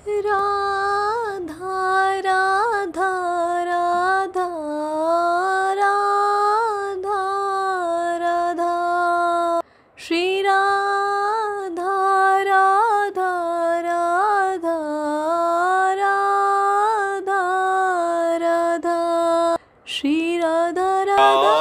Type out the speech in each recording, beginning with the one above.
राधा राधा राधा राधा राधा श्री राधा राधा राधा राधा राधा श्री राधा राधा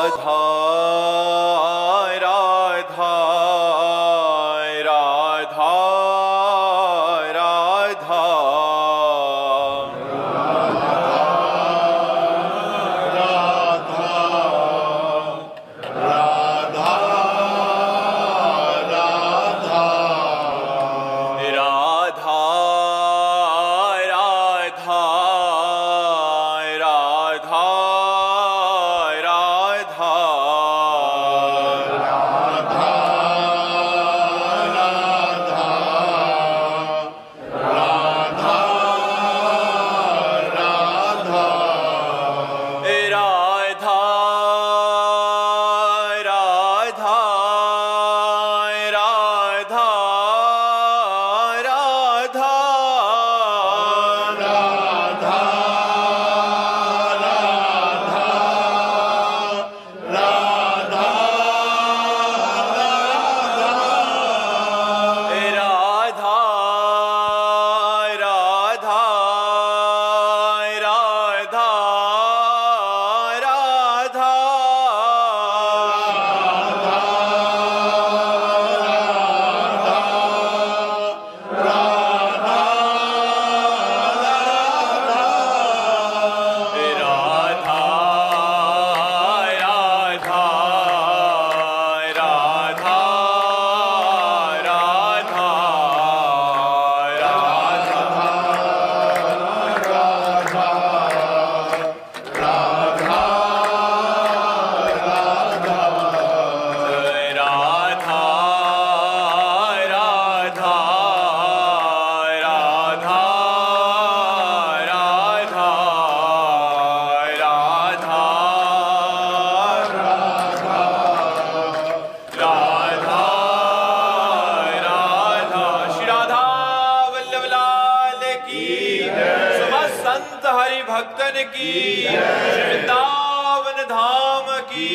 भक्तन की वृंदावन धाम की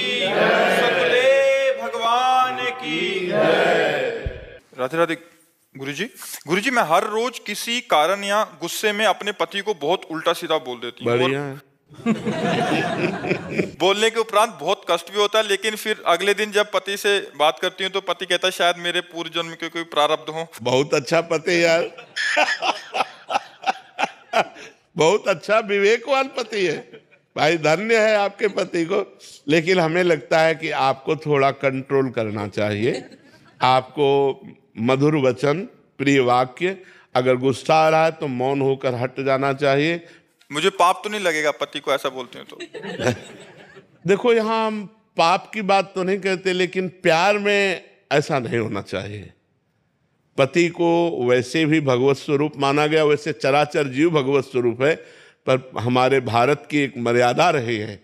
सतगुरुदेव भगवान की। राधे राधे। गुरुजी मैं हर रोज किसी कारण या गुस्से में अपने पति को बहुत उल्टा सीधा बोल देती हूँ। बोलने के उपरांत बहुत कष्ट भी होता है, लेकिन फिर अगले दिन जब पति से बात करती हूँ तो पति कहता है शायद मेरे पूर्व जन्म के कोई प्रारब्ध हो। बहुत अच्छा पति यार। बहुत अच्छा विवेकवान पति है भाई, धन्य है आपके पति को। लेकिन हमें लगता है कि आपको थोड़ा कंट्रोल करना चाहिए। आपको मधुर वचन, प्रिय वाक्य, अगर गुस्सा आ रहा है तो मौन होकर हट जाना चाहिए। मुझे पाप तो नहीं लगेगा पति को ऐसा बोलते हैं तो? देखो, यहाँ हम पाप की बात तो नहीं कहते, लेकिन प्यार में ऐसा नहीं होना चाहिए। पति को वैसे भी भगवत स्वरूप माना गया, वैसे चराचर जीव भगवत स्वरूप है, पर हमारे भारत की एक मर्यादा रही है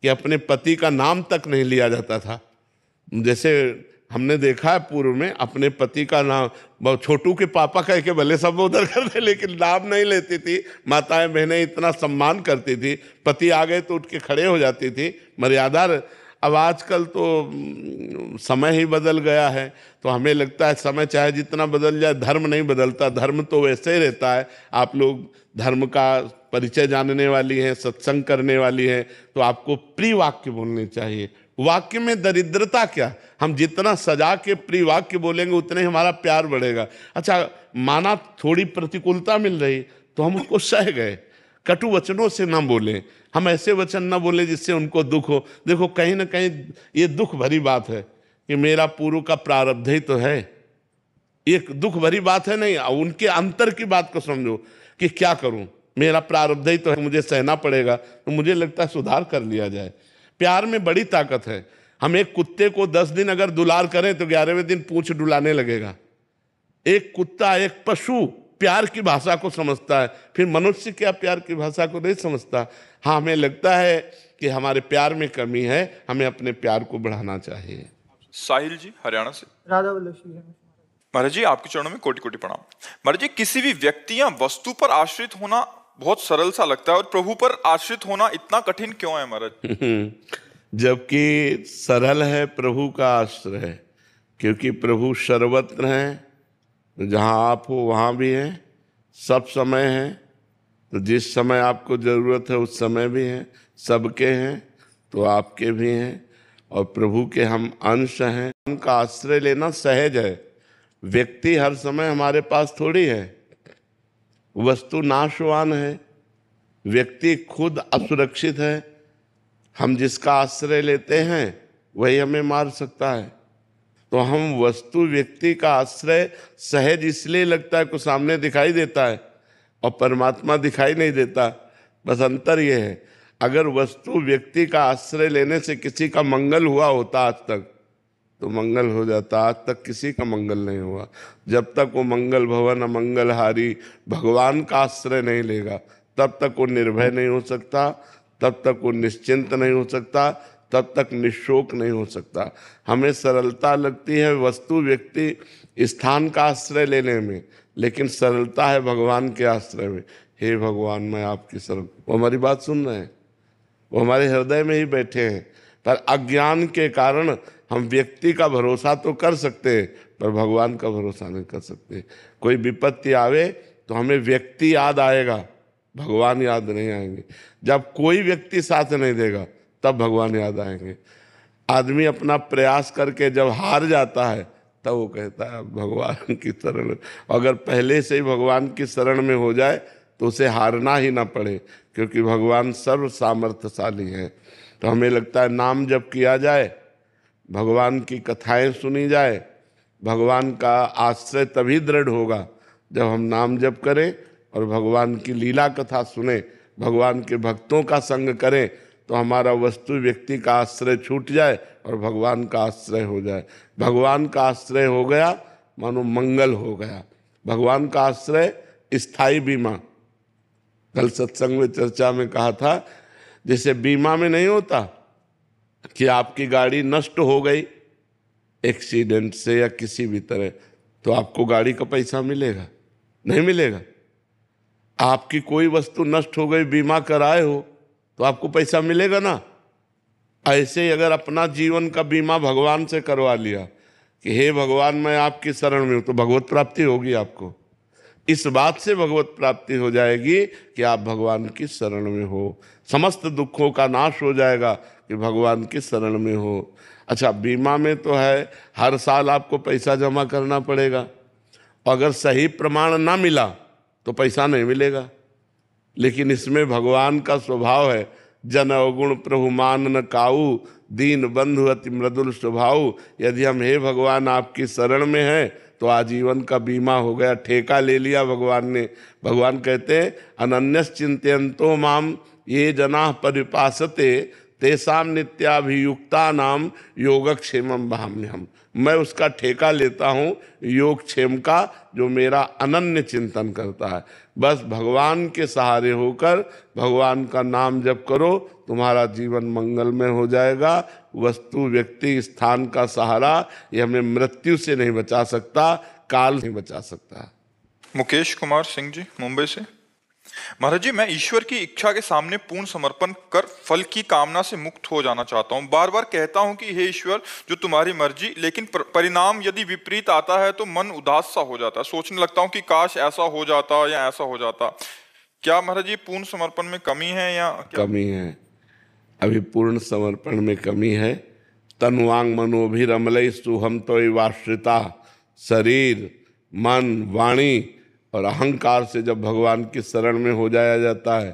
कि अपने पति का नाम तक नहीं लिया जाता था। जैसे हमने देखा है पूर्व में, अपने पति का नाम छोटू के पापा कह के भले सब उधर कर दे, लेकिन नाम नहीं लेती थी। माताएं बहनें इतना सम्मान करती थी, पति आ गए तो उठ के खड़े हो जाती थी, मर्यादा। अब आजकल तो समय ही बदल गया है, तो हमें लगता है समय चाहे जितना बदल जाए धर्म नहीं बदलता, धर्म तो वैसे ही रहता है। आप लोग धर्म का परिचय जानने वाली हैं, सत्संग करने वाली हैं, तो आपको प्रिय वाक्य बोलने चाहिए। वाक्य में दरिद्रता क्या, हम जितना सजा के प्रिय वाक्य बोलेंगे उतने हमारा प्यार बढ़ेगा। अच्छा, माना थोड़ी प्रतिकूलता मिल रही तो हम उसको सह गए, कटु वचनों से ना बोलें, हम ऐसे वचन ना बोले जिससे उनको दुख हो। देखो, कहीं ना कहीं ये दुख भरी बात है कि मेरा पूर्व का प्रारब्ध ही तो है। ये दुख भरी बात है नहीं, उनके अंतर की बात को समझो कि क्या करूं, मेरा प्रारब्ध ही तो है, मुझे सहना पड़ेगा। तो मुझे लगता है सुधार कर लिया जाए। प्यार में बड़ी ताकत है। हम एक कुत्ते को 10 दिन अगर दुलार करें तो 11वें दिन पूंछ डुलाने लगेगा। एक कुत्ता, एक पशु प्यार की भाषा को समझता है, फिर मनुष्य क्या प्यार की भाषा को नहीं समझता। हाँ, हमें लगता है कि हमारे प्यार में कमी है, हमें अपने प्यार को बढ़ाना चाहिए। साहिल जी हरियाणा से। राधा वल्लभ श्री। महाराज जी आपके चरणों में कोटि कोटि प्रणाम। महाराज जी किसी भी व्यक्ति या वस्तु पर आश्रित होना बहुत सरल सा लगता है और प्रभु पर आश्रित होना इतना कठिन क्यों है महाराज? जबकि सरल है प्रभु का आश्रय, क्योंकि प्रभु सर्वत्र हैं, जहाँ आप हो वहाँ भी हैं, सब समय हैं। तो जिस समय आपको जरूरत है उस समय भी हैं, सबके हैं तो आपके भी हैं, और प्रभु के हम अंश हैं। उनका आश्रय लेना सहज है। व्यक्ति हर समय हमारे पास थोड़ी है, वस्तु नाशवान है, व्यक्ति खुद असुरक्षित है। हम जिसका आश्रय लेते हैं वही हमें मार सकता है। तो हम वस्तु व्यक्ति का आश्रय सहज इसलिए लगता है कि सामने दिखाई देता है और परमात्मा दिखाई नहीं देता। बस अंतर ये है, अगर वस्तु व्यक्ति का आश्रय लेने से किसी का मंगल हुआ होता आज तक तो मंगल हो जाता। आज तक किसी का मंगल नहीं हुआ। जब तक वो मंगल भवन अमंगलहारी भगवान का आश्रय नहीं लेगा तब तक वो निर्भय नहीं हो सकता, तब तक वो निश्चिंत नहीं हो सकता, तब तक निशोक नहीं हो सकता। हमें सरलता लगती है वस्तु व्यक्ति स्थान का आश्रय लेने में, लेकिन सरलता है भगवान के आश्रय में। हे भगवान मैं आपकी शरण। वो हमारी बात सुन रहे हैं, वो हमारे हृदय में ही बैठे हैं। पर अज्ञान के कारण हम व्यक्ति का भरोसा तो कर सकते हैं पर भगवान का भरोसा नहीं कर सकते। कोई विपत्ति आवे तो हमें व्यक्ति याद आएगा, भगवान याद नहीं आएंगे। जब कोई व्यक्ति साथ नहीं देगा तब भगवान याद आएंगे। आदमी अपना प्रयास करके जब हार जाता है तब वो कहता है भगवान की शरण। अगर पहले से ही भगवान की शरण में हो जाए तो उसे हारना ही ना पड़े, क्योंकि भगवान सर्व सामर्थ्यशाली है। तो हमें लगता है नाम जप किया जाए, भगवान की कथाएं सुनी जाए, भगवान का आश्रय तभी दृढ़ होगा जब हम नाम जप करें और भगवान की लीला कथा सुने, भगवान के भक्तों का संग करें, तो हमारा वस्तु व्यक्ति का आश्रय छूट जाए और भगवान का आश्रय हो जाए। भगवान का आश्रय हो गया मानो मंगल हो गया। भगवान का आश्रय स्थायी बीमा। कल सत्संग में चर्चा में कहा था, जैसे बीमा में नहीं होता कि आपकी गाड़ी नष्ट हो गई एक्सीडेंट से या किसी भी तरह, तो आपको गाड़ी का पैसा मिलेगा? नहीं मिलेगा। आपकी कोई वस्तु नष्ट हो गई, बीमा कराए हो तो आपको पैसा मिलेगा ना। ऐसे ही अगर अपना जीवन का बीमा भगवान से करवा लिया कि हे भगवान मैं आपकी शरण में हूं, तो भगवत प्राप्ति होगी आपको। इस बात से भगवत प्राप्ति हो जाएगी कि आप भगवान की शरण में हो। समस्त दुखों का नाश हो जाएगा कि भगवान की शरण में हो। अच्छा, बीमा में तो है हर साल आपको पैसा जमा करना पड़ेगा, अगर सही प्रमाण ना मिला तो पैसा नहीं मिलेगा। लेकिन इसमें भगवान का स्वभाव है, जन अवगुण प्रभु मान न काऊ, दीन बंधु अति मृदुल स्वभाव। यदि हम हे भगवान आपकी शरण में हैं तो आजीवन का बीमा हो गया, ठेका ले लिया भगवान ने। भगवान कहते हैं अनन्यस चिंतयन्तो माम ये जना परिपासते तेसाम नित्याभियुक्ता नाम योगक्षेमम भाम्यहम्। मैं उसका ठेका लेता हूँ योगक्षेम का, जो मेरा अनन्य चिंतन करता है। बस भगवान के सहारे होकर भगवान का नाम जप करो, तुम्हारा जीवन मंगलमय हो जाएगा। वस्तु व्यक्ति स्थान का सहारा ये हमें मृत्यु से नहीं बचा सकता, काल नहीं बचा सकता। मुकेश कुमार सिंह जी मुंबई से। महाराज जी मैं ईश्वर की इच्छा के सामने पूर्ण समर्पण कर फल की कामना से मुक्त हो जाना चाहता हूँ। बार बार कहता हूँ कि हे ईश्वर जो तुम्हारी मर्जी, लेकिन परिणाम यदि विपरीत आता है तो मन उदास सा हो जाता है। सोचने लगता हूँ कि काश ऐसा हो जाता या ऐसा हो जाता। क्या महाराज जी पूर्ण समर्पण में कमी है या क्या? कमी है, अभी पूर्ण समर्पण में कमी है। तनुवांग मनोभिरमलय सुहम त्वयिवाश्रिता। शरीर मन वाणी और अहंकार से जब भगवान की शरण में हो जाया जाता है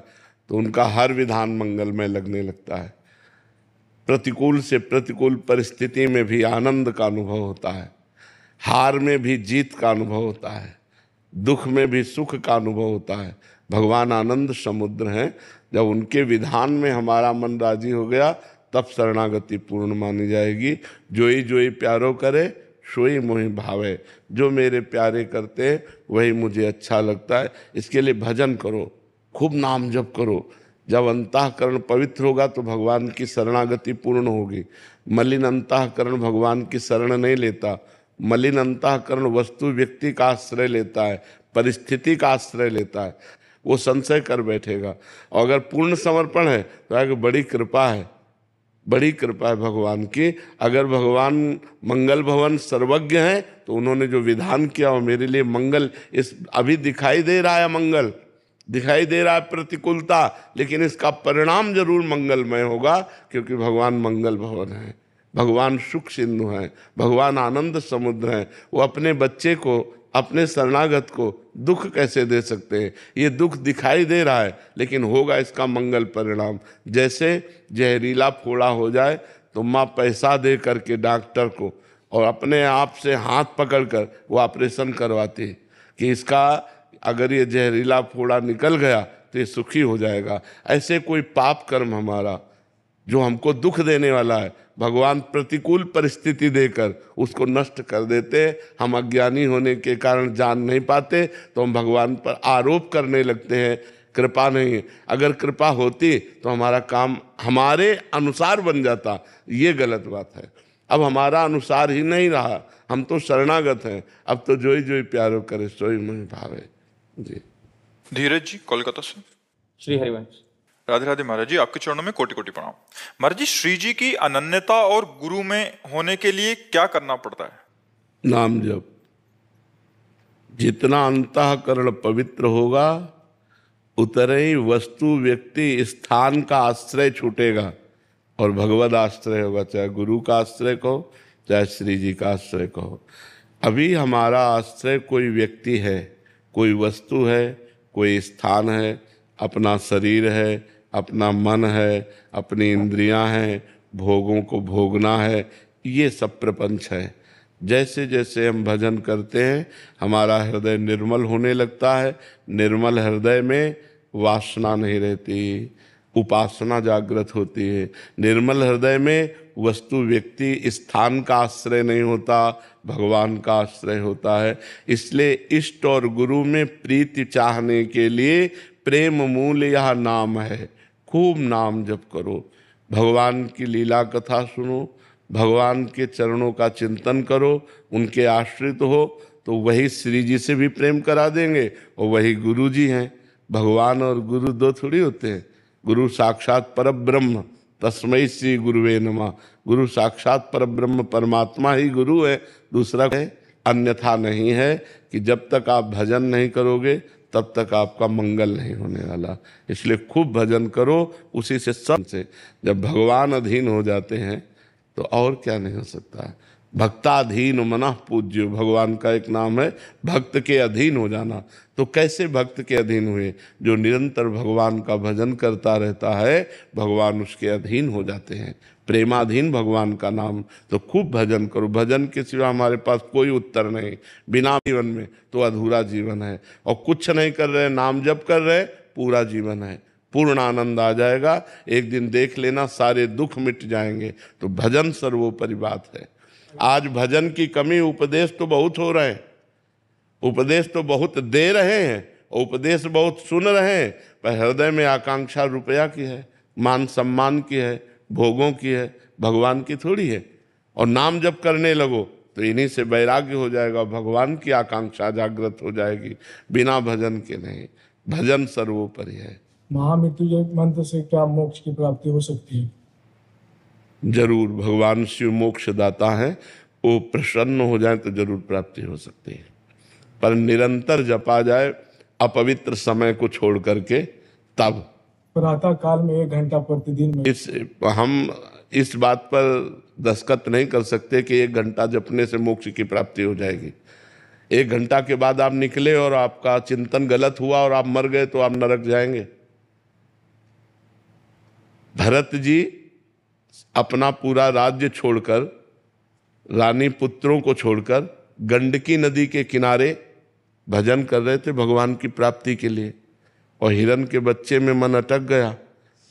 तो उनका हर विधान मंगलमय लगने लगता है। प्रतिकूल से प्रतिकूल परिस्थिति में भी आनंद का अनुभव होता है, हार में भी जीत का अनुभव होता है, दुख में भी सुख का अनुभव होता है। भगवान आनंद समुद्र हैं। जब उनके विधान में हमारा मन राजी हो गया तब शरणागति पूर्ण मानी जाएगी। जोई प्यारो करे सोई मोहि भावे। जो मेरे प्यारे करते हैं वही मुझे अच्छा लगता है। इसके लिए भजन करो, खूब नाम जप करो। जब अंतःकरण पवित्र होगा तो भगवान की शरणागति पूर्ण होगी। मलिन अंतःकरण भगवान की शरण नहीं लेता, मलिन अंतःकरण वस्तु व्यक्ति का आश्रय लेता है, परिस्थिति का आश्रय लेता है, वो संशय कर बैठेगा। और अगर पूर्ण समर्पण है तो आगे बड़ी कृपा है, बड़ी कृपा है भगवान की। अगर भगवान मंगल भवन सर्वज्ञ हैं तो उन्होंने जो विधान किया वो मेरे लिए मंगल, इस अभी दिखाई दे रहा है मंगल, दिखाई दे रहा है प्रतिकूलता, लेकिन इसका परिणाम जरूर मंगलमय होगा, क्योंकि भगवान मंगल भवन है, भगवान सुख सिंधु हैं, भगवान आनंद समुद्र हैं। वो अपने बच्चे को, अपने शरणागत को दुख कैसे दे सकते हैं? ये दुख दिखाई दे रहा है लेकिन होगा इसका मंगल परिणाम। जैसे जहरीला फोड़ा हो जाए तो माँ पैसा दे करके डॉक्टर को और अपने आप से हाथ पकड़कर वो ऑपरेशन करवाती है कि इसका अगर ये जहरीला फोड़ा निकल गया तो ये सुखी हो जाएगा। ऐसे कोई पाप कर्म हमारा जो हमको दुख देने वाला है, भगवान प्रतिकूल परिस्थिति देकर उसको नष्ट कर देते। हम अज्ञानी होने के कारण जान नहीं पाते तो हम भगवान पर आरोप करने लगते हैं, कृपा नहीं है। अगर कृपा होती तो हमारा काम हमारे अनुसार बन जाता, ये गलत बात है। अब हमारा अनुसार ही नहीं रहा, हम तो शरणागत हैं। अब तो जोई जोई प्यारो करे सोई मुझ भावे। जी धीरज जी कोलकाता से। श्री हरिवंश। राधे राधे महाराज जी, आपके चरणों में कोटि कोटि प्रणाम। महाराज जी, श्री जी की अनन्यता और गुरु में होने के लिए क्या करना पड़ता है? नाम जप। जितना अंतःकरण पवित्र होगा उतने ही वस्तु व्यक्ति स्थान का आश्रय छूटेगा और भगवद आश्रय होगा, चाहे गुरु का आश्रय कहो चाहे श्री जी का आश्रय कहो। अभी हमारा आश्रय कोई व्यक्ति है, कोई वस्तु है, कोई स्थान है, अपना शरीर है, अपना मन है, अपनी इंद्रियां हैं, भोगों को भोगना है, ये सब प्रपंच है। जैसे जैसे हम भजन करते हैं हमारा हृदय निर्मल होने लगता है। निर्मल हृदय में वासना नहीं रहती, उपासना जागृत होती है। निर्मल हृदय में वस्तु व्यक्ति स्थान का आश्रय नहीं होता, भगवान का आश्रय होता है। इसलिए इष्ट और गुरु में प्रीति चाहने के लिए प्रेम मूल यह नाम है। खूब नाम जप करो, भगवान की लीला कथा सुनो, भगवान के चरणों का चिंतन करो, उनके आश्रित हो तो वही श्री जी से भी प्रेम करा देंगे और वही गुरु जी हैं। भगवान और गुरु दो थोड़ी होते हैं। गुरु साक्षात परब्रह्म, तस्मै श्री गुरुवे नमः। गुरु साक्षात परब्रह्म परमात्मा ही गुरु है, दूसरा है अन्यथा नहीं है। कि जब तक आप भजन नहीं करोगे तब तक आपका मंगल नहीं होने वाला। इसलिए खूब भजन करो, उसी से सब से जब भगवान अधीन हो जाते हैं तो और क्या नहीं हो सकता है। भक्ताधीन मनः पूज्य, भगवान का एक नाम है भक्त के अधीन हो जाना। तो कैसे भक्त के अधीन हुए? जो निरंतर भगवान का भजन करता रहता है भगवान उसके अधीन हो जाते हैं। प्रेमाधीन भगवान का नाम। तो खूब भजन करो, भजन के सिवा हमारे पास कोई उत्तर नहीं। बिना जीवन में तो अधूरा जीवन है, और कुछ नहीं कर रहे नाम जप कर रहे पूरा जीवन है। पूर्ण आनंद आ जाएगा, एक दिन देख लेना सारे दुख मिट जाएंगे। तो भजन सर्वोपरि बात है। आज भजन की कमी, उपदेश तो बहुत हो रहे हैं, उपदेश तो बहुत दे रहे हैं, उपदेश बहुत सुन रहे हैं, पर हृदय में आकांक्षा रुपया की है, मान सम्मान की है, भोगों की है, भगवान की थोड़ी है। और नाम जप करने लगो तो इन्हीं से वैराग्य हो जाएगा, भगवान की आकांक्षा जागृत हो जाएगी, बिना भजन के नहीं। भजन सर्वोपरि है। महामृत्युंजय मंत्र से क्या मोक्ष की प्राप्ति हो सकती है? जरूर, भगवान शिव मोक्ष दाता है, वो प्रसन्न हो जाए तो जरूर प्राप्ति हो सकती है। पर निरंतर जपा जाए अपवित्र समय को छोड़ करके, तब प्रातः काल में 1 घंटा प्रतिदिन में। हम इस बात पर दस्तखत नहीं कर सकते कि 1 घंटा जपने से मोक्ष की प्राप्ति हो जाएगी। 1 घंटा के बाद आप निकले और आपका चिंतन गलत हुआ और आप मर गए तो आप नरक जाएंगे। भरत जी अपना पूरा राज्य छोड़कर, रानी पुत्रों को छोड़कर गंडकी नदी के किनारे भजन कर रहे थे भगवान की प्राप्ति के लिए, और हिरण के बच्चे में मन अटक गया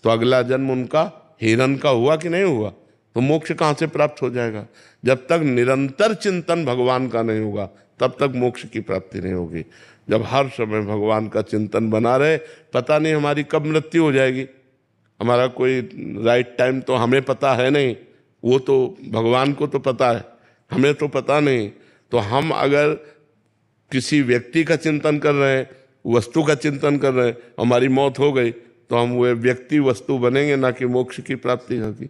तो अगला जन्म उनका हिरण का हुआ कि नहीं हुआ? तो मोक्ष कहाँ से प्राप्त हो जाएगा? जब तक निरंतर चिंतन भगवान का नहीं होगा तब तक मोक्ष की प्राप्ति नहीं होगी। जब हर समय भगवान का चिंतन बना रहे, पता नहीं हमारी कब मृत्यु हो जाएगी, हमारा कोई राइट टाइम तो हमें पता है नहीं, वो तो भगवान को तो पता है, हमें तो पता नहीं। तो हम अगर किसी व्यक्ति का चिंतन कर रहे हैं, वस्तु का चिंतन कर रहे हैं, हमारी मौत हो गई तो हम वो व्यक्ति वस्तु बनेंगे, ना कि मोक्ष की प्राप्ति होगी।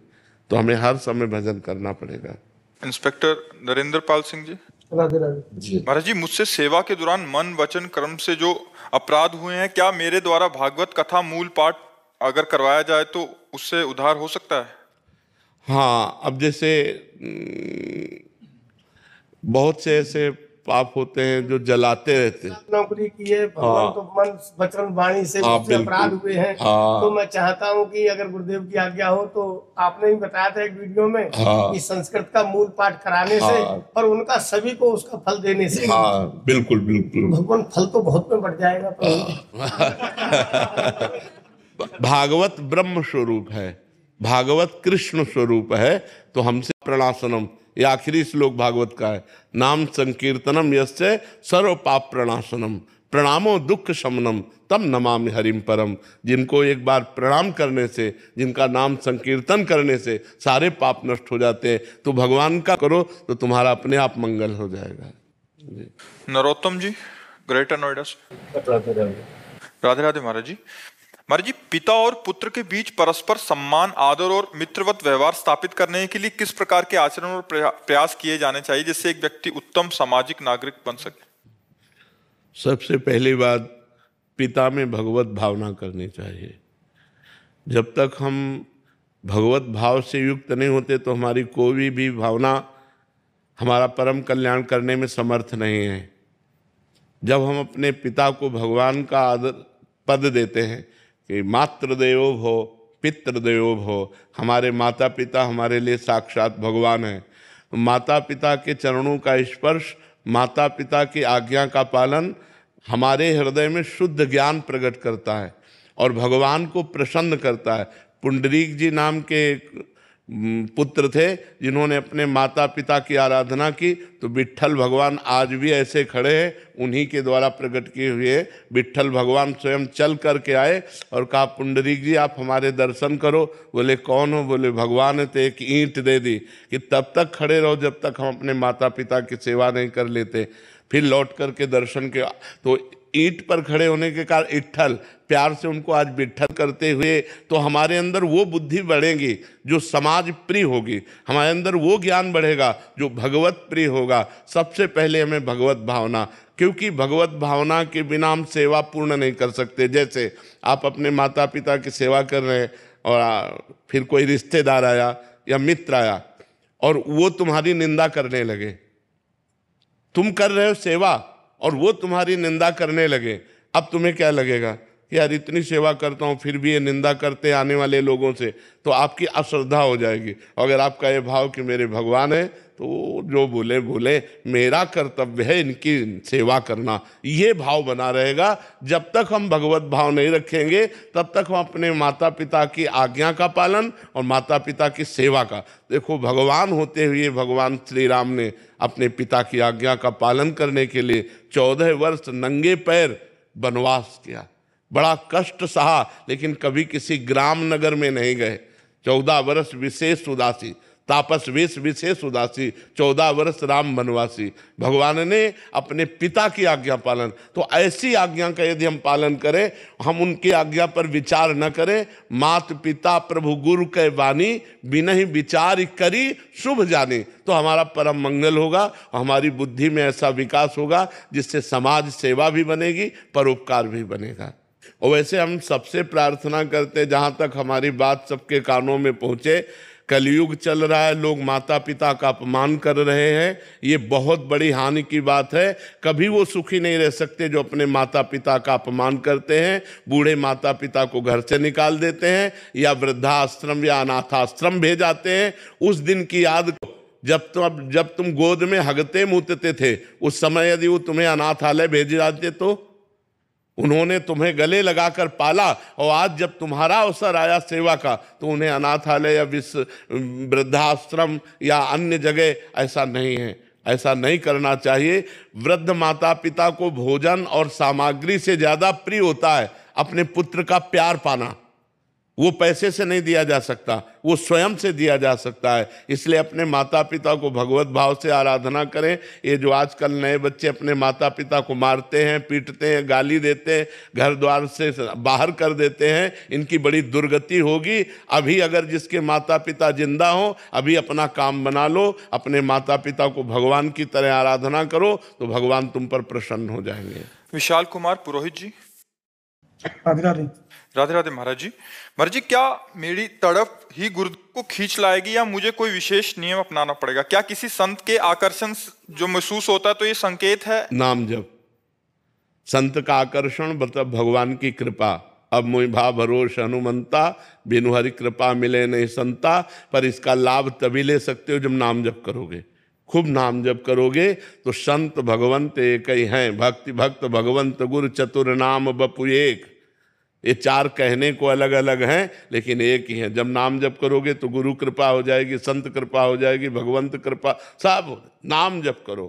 तो हमें हर समय भजन करना पड़ेगा। इंस्पेक्टर नरेंद्र पाल सिंह जी। राधे राधे। महाराज जी, मुझसे सेवा के दौरान मन वचन कर्म से जो अपराध हुए हैं, क्या मेरे द्वारा भागवत कथा मूल पाठ अगर करवाया जाए तो उससे उद्धार हो सकता है? हाँ, अब जैसे बहुत से ऐसे पाप होते हैं जो जलाते रहते हैं। नौकरी की है, भगवान तो मन वचन वाणी से मुझसे अपराध हुए हैं। तो मैं चाहता हूं कि अगर गुरुदेव की आज्ञा हो तो आपने ही बताया था एक वीडियो में कि संस्कृत का मूल पाठ कराने से और उनका सभी को उसका फल देने से। बिल्कुल बिल्कुल, भगवान फल तो बहुत में बढ़ जाएगा। भागवत ब्रह्म स्वरूप है, भागवत कृष्ण स्वरूप है। तो हमसे प्रणासनम, ये आखिरी श्लोक भागवत का है, नाम संकीर्तनम यस्य सर्व पाप प्रणाशनम, प्रणामो दुख शमनम तम नमामि हरिम परम। जिनको एक बार प्रणाम करने से, जिनका नाम संकीर्तन करने से सारे पाप नष्ट हो जाते हैं, तो भगवान का करो तो तुम्हारा अपने आप मंगल हो जाएगा। नरोत्तम जी, ग्रेटर नोएडा से। राधे राधे महाराज जी। महाराज जी, पिता और पुत्र के बीच परस्पर सम्मान, आदर और मित्रवत व्यवहार स्थापित करने के लिए किस प्रकार के आचरण और प्रयास किए जाने चाहिए जिससे एक व्यक्ति उत्तम सामाजिक नागरिक बन सके? सबसे पहली बात, पिता में भगवत भावना करनी चाहिए। जब तक हम भगवत भाव से युक्त नहीं होते तो हमारी कोई भी भावना हमारा परम कल्याण करने में समर्थ नहीं है। जब हम अपने पिता को भगवान का आदर पद देते हैं कि मातृदेवो भव पितृदेवो भव, हमारे माता पिता हमारे लिए साक्षात भगवान हैं। माता पिता के चरणों का स्पर्श, माता पिता की आज्ञा का पालन हमारे हृदय में शुद्ध ज्ञान प्रकट करता है और भगवान को प्रसन्न करता है। पुंडरीक जी नाम के पुत्र थे जिन्होंने अपने माता पिता की आराधना की, तो विट्ठल भगवान आज भी ऐसे खड़े हैं, उन्हीं के द्वारा प्रकट किए हुए। विट्ठल भगवान स्वयं चल करके आए और कहा, पुंडरीक जी आप हमारे दर्शन करो। बोले कौन हो? बोले भगवान है। तो एक ईंट दे दी कि तब तक खड़े रहो जब तक हम अपने माता पिता की सेवा नहीं कर लेते। फिर लौट करके दर्शन किया तो ईंट पर खड़े होने के कारण इट्ठल, प्यार से उनको आज विट्ठल करते हुए, तो हमारे अंदर वो बुद्धि बढ़ेगी जो समाज प्रिय होगी, हमारे अंदर वो ज्ञान बढ़ेगा जो भगवत प्रिय होगा। सबसे पहले हमें भगवत भावना, क्योंकि भगवत भावना के बिना हम सेवा पूर्ण नहीं कर सकते। जैसे आप अपने माता पिता की सेवा कर रहे हैं और फिर कोई रिश्तेदार आया या मित्र आया और वो तुम्हारी निंदा करने लगे, तुम कर रहे हो सेवा और वो तुम्हारी निंदा करने लगे, अब तुम्हें क्या लगेगा? यार इतनी सेवा करता हूँ फिर भी ये निंदा करते आने वाले लोगों से, तो आपकी अश्रद्धा हो जाएगी। अगर आपका ये भाव कि मेरे भगवान है तो जो बोले बोले, मेरा कर्तव्य है इनकी सेवा करना, ये भाव बना रहेगा। जब तक हम भगवत भाव नहीं रखेंगे तब तक हम अपने माता पिता की आज्ञा का पालन और माता पिता की सेवा का, देखो भगवान होते हुए भगवान श्री राम ने अपने पिता की आज्ञा का पालन करने के लिए 14 वर्ष नंगे पैर वनवास किया, बड़ा कष्ट सहा, लेकिन कभी किसी ग्राम नगर में नहीं गए। 14 वर्ष विशेष उदासी, तापस वेश विशेष उदासी, 14 वर्ष राम वनवासी। भगवान ने अपने पिता की आज्ञा पालन, तो ऐसी आज्ञा का यदि हम पालन करें, हम उनकी आज्ञा पर विचार न करें, मात पिता प्रभु गुरु के वाणी बिनहि विचार करी शुभ जाने, तो हमारा परम मंगल होगा, हमारी बुद्धि में ऐसा विकास होगा जिससे समाज सेवा भी बनेगी, परोपकार भी बनेगा। और वैसे हम सबसे प्रार्थना करते, जहाँ तक हमारी बात सबके कानों में पहुँचे, कलयुग चल रहा है, लोग माता पिता का अपमान कर रहे हैं, ये बहुत बड़ी हानि की बात है। कभी वो सुखी नहीं रह सकते जो अपने माता पिता का अपमान करते हैं, बूढ़े माता पिता को घर से निकाल देते हैं या वृद्धाश्रम या अनाथाश्रम भेजाते हैं। उस दिन की याद जब तुम गोद में हगते मूतते थे, उस समय यदि वो तुम्हें अनाथालय भेज जाते तो उन्होंने तुम्हें गले लगाकर पाला, और आज जब तुम्हारा अवसर आया सेवा का तो उन्हें अनाथालय या वृद्धाश्रम या अन्य जगह, ऐसा नहीं है, ऐसा नहीं करना चाहिए। वृद्ध माता पिता को भोजन और सामग्री से ज्यादा प्रिय होता है अपने पुत्र का प्यार पाना। वो पैसे से नहीं दिया जा सकता, वो स्वयं से दिया जा सकता है। इसलिए अपने माता पिता को भगवत भाव से आराधना करें। ये जो आजकल नए बच्चे अपने माता पिता को मारते हैं, पीटते हैं, गाली देते हैं, घर द्वार से बाहर कर देते हैं, इनकी बड़ी दुर्गति होगी। अभी अगर जिसके माता पिता जिंदा हो, अभी अपना काम बना लो, अपने माता पिता को भगवान की तरह आराधना करो, तो भगवान तुम पर प्रसन्न हो जाएंगे। विशाल कुमार पुरोहित जी। राधे राधे। राधे राधे महाराज जी। महाराज जी, क्या मेरी तड़प ही गुरुदेव को खींच लाएगी या मुझे कोई विशेष नियम अपनाना पड़ेगा? क्या किसी संत के आकर्षण जो महसूस होता है तो ये संकेत है? नाम जप। संत का आकर्षण मतलब भगवान की कृपा। अब मोहि भा भरोस हनुमंता, बिनु हरि कृपा मिले नहीं संता। पर इसका लाभ तभी ले सकते हो जब नाम जप करोगे। खूब नाम जप करोगे तो संत भगवंत एक ही हैं। भक्ति भक्त भगवंत गुरु चतुर नाम बपु एक। ये चार कहने को अलग अलग हैं, लेकिन एक ही है। जब नाम जप करोगे तो गुरु कृपा हो जाएगी, संत कृपा हो जाएगी, भगवंत कृपा, सब। नाम जप करो,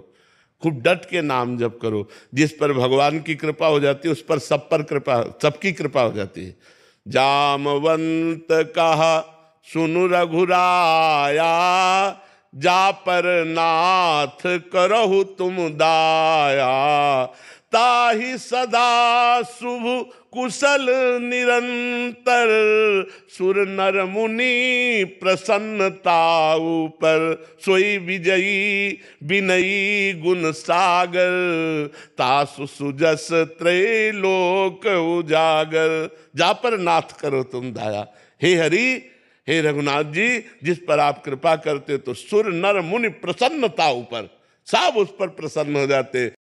खूब डट के नाम जप करो। जिस पर भगवान की कृपा हो जाती है उस पर सब पर कृपा, सबकी कृपा हो जाती है। जामवंत कहा सुनु रघुराया, जा पर नाथ करहु तुम दाया। ताहि सदा शुभ कुशल निरंतर, सुर नर मुनि प्रसन्नता ऊपर। सोई विजयी विनयी गुण सागर, तासु सुजस त्रैलोक उजागर। जा पर नाथ करो तुम दाया। हे हरि, हे रघुनाथ जी, जिस पर आप कृपा करते तो सुर नर मुनि प्रसन्नता ऊपर, सब उस पर प्रसन्न हो जाते।